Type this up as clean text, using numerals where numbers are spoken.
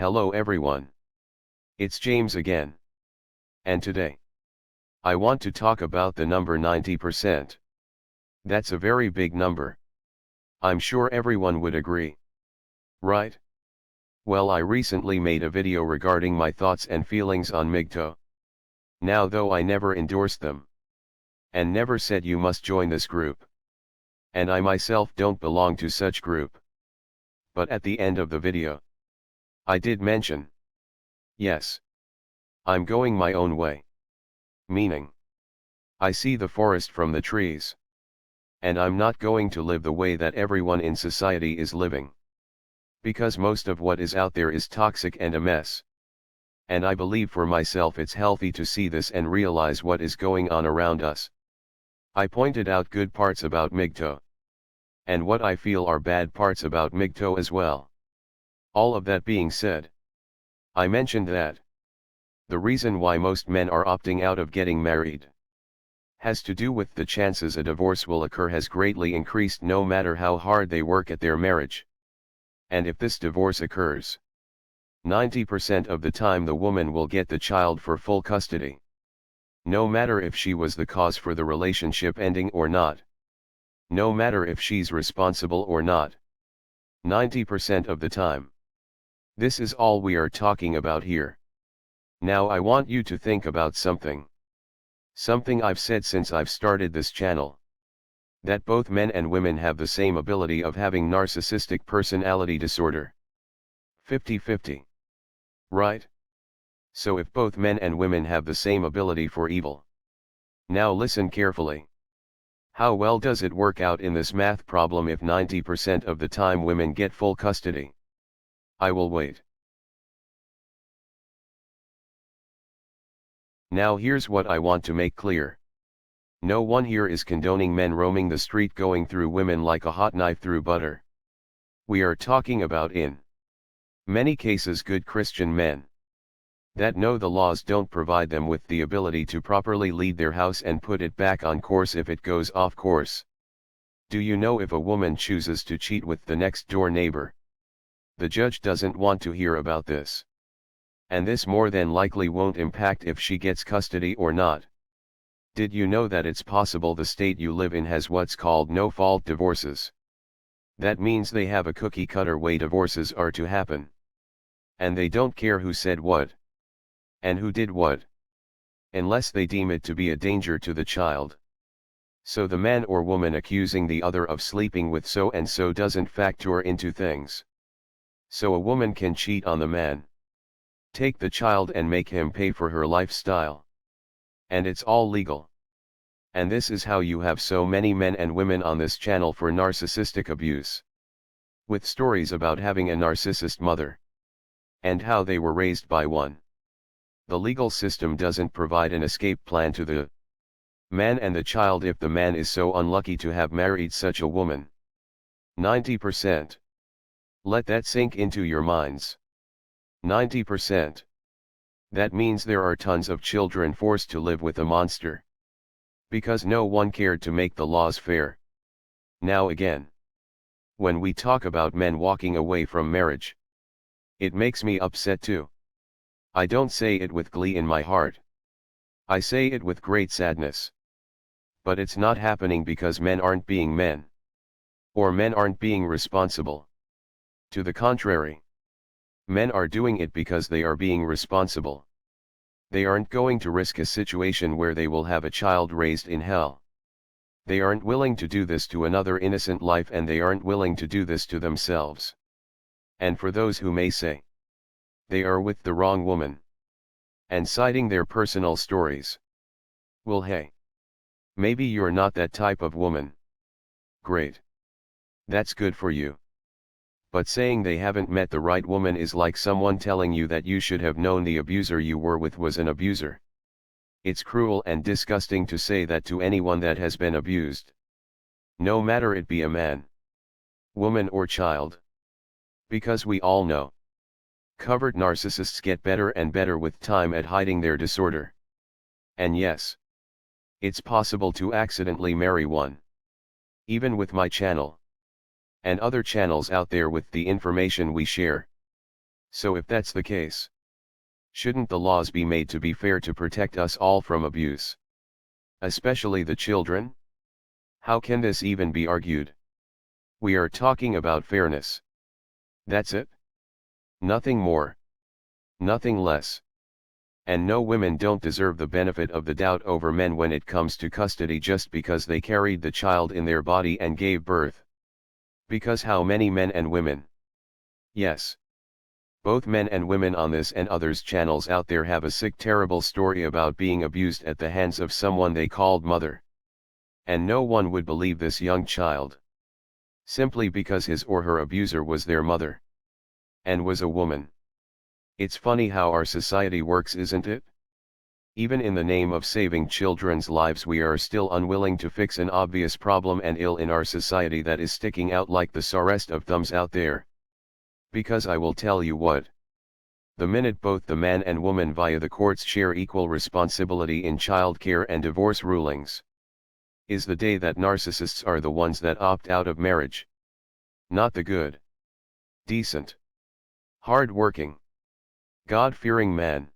Hello everyone. It's James again. And today, I want to talk about the number 90%. That's a very big number. I'm sure everyone would agree. Right? Well, I recently made a video regarding my thoughts and feelings on MGTOW. Now, though I never endorsed them. And never said you must join this group. And I myself don't belong to such group. But at the end of the video, I did mention, yes, I'm going my own way. Meaning, I see the forest from the trees. And I'm not going to live the way that everyone in society is living. Because most of what is out there is toxic and a mess. And I believe for myself it's healthy to see this and realize what is going on around us. I pointed out good parts about MGTOW. And what I feel are bad parts about MGTOW as well. All of that being said, I mentioned that the reason why most men are opting out of getting married has to do with the chances a divorce will occur has greatly increased no matter how hard they work at their marriage. And if this divorce occurs, 90% of the time the woman will get the child for full custody. No matter if she was the cause for the relationship ending or not. No matter if she's responsible or not. 90% of the time. This is all we are talking about here. Now I want you to think about something. Something I've said since I've started this channel. That both men and women have the same ability of having narcissistic personality disorder. 50-50. Right? So if both men and women have the same ability for evil. Now listen carefully. How well does it work out in this math problem if 90% of the time women get full custody? I will wait. Now here's what I want to make clear. No one here is condoning men roaming the street going through women like a hot knife through butter. We are talking about in many cases good Christian men that know the laws don't provide them with the ability to properly lead their house and put it back on course if it goes off course. Do you know if a woman chooses to cheat with the next door neighbor? The judge doesn't want to hear about this. And this more than likely won't impact if she gets custody or not. Did you know that it's possible the state you live in has what's called no-fault divorces? That means they have a cookie-cutter way divorces are to happen. And they don't care who said what. And who did what. Unless they deem it to be a danger to the child. So the man or woman accusing the other of sleeping with so-and-so doesn't factor into things. So a woman can cheat on the man. Take the child and make him pay for her lifestyle. And it's all legal. And this is how you have so many men and women on this channel for narcissistic abuse. With stories about having a narcissist mother. And how they were raised by one. The legal system doesn't provide an escape plan to the man and the child if the man is so unlucky to have married such a woman. 90%. Let that sink into your minds. 90%. That means there are tons of children forced to live with a monster. Because no one cared to make the laws fair. Now again. When we talk about men walking away from marriage. It makes me upset too. I don't say it with glee in my heart. I say it with great sadness. But it's not happening because men aren't being men. Or men aren't being responsible. To the contrary. Men are doing it because they are being responsible. They aren't going to risk a situation where they will have a child raised in hell. They aren't willing to do this to another innocent life, and they aren't willing to do this to themselves. And for those who may say they are with the wrong woman and citing their personal stories. Well, hey. Maybe you're not that type of woman. Great. That's good for you. But saying they haven't met the right woman is like someone telling you that you should have known the abuser you were with was an abuser. It's cruel and disgusting to say that to anyone that has been abused. No matter it be a man, woman or child. Because we all know. Covert narcissists get better and better with time at hiding their disorder. And yes. It's possible to accidentally marry one. Even with my channel. And other channels out there with the information we share. So if that's the case, shouldn't the laws be made to be fair to protect us all from abuse? Especially the children? How can this even be argued? We are talking about fairness. That's it? Nothing more. Nothing less. And no, women don't deserve the benefit of the doubt over men when it comes to custody just because they carried the child in their body and gave birth. Because how many men and women? Yes. Both men and women on this and others channels out there have a sick, terrible story about being abused at the hands of someone they called mother. And no one would believe this young child. Simply because his or her abuser was their mother. And was a woman. It's funny how our society works, isn't it? Even in the name of saving children's lives, we are still unwilling to fix an obvious problem and ill in our society that is sticking out like the sorest of thumbs out there. Because I will tell you what. The minute both the man and woman via the courts share equal responsibility in child care and divorce rulings, is the day that narcissists are the ones that opt out of marriage. Not the good, decent, hard-working, God-fearing man.